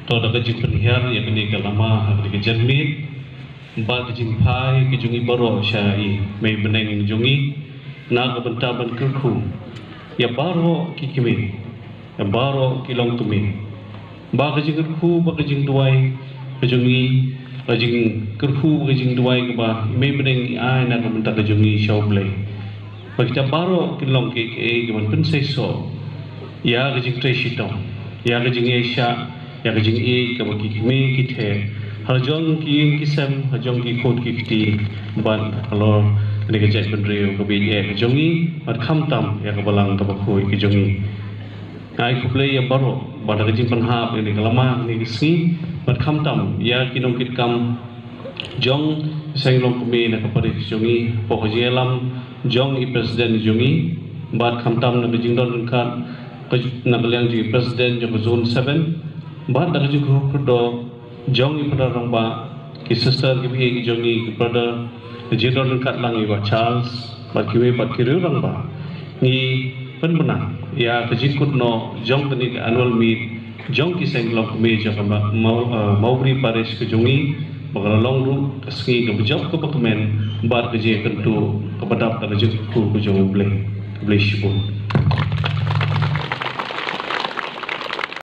to da ka jing penhiar ya bini kalama ha ka jermit ba ka jing phai ki jungi baro sha I mai beneng jungi na ka benta ban ku ya baro ki kimi ya baro ki long tumi ba ka jing ku ba ka jing duai ka jungi ka jing ku ka jing duai ka ba mai beneng ai na ka benta ka jungi shau blai ba kita baro ki long ki ki ban pen sai so ya ka jing trai shitong ya ka jing Asia ya ka jing ka ba ki me ki the hajong ki sam hajong ki khot ki ti ban alor ni ka jai pen reu ka bi ye ka jongi at kham tam ya ka balang ka ba khoi ki jongi ai ku play ya baro ba da ka jing pan ha ni ka lama ni ki si at kham tam ya ki nong kit kam jong sang long ku me na ka pare jongi po ka jelam jong I president jongi bat kham tam na ka jing don kan nagaliang ji president jo zone 7 ba da ju ko do jong I pada rong ba ki sister ki bi ki jong I ki pada ji don kat lang I ba Charles ba ki we ba ki ru rong ba ni pen bena ya ka ji kut no jong ni ka annual meet jong ki seng lok me jo ka maubri paris ki jong I ba long ru ka ski ka job ko ba men ba ka ji kan tu ka badap ka ji ku jong blai blai shibun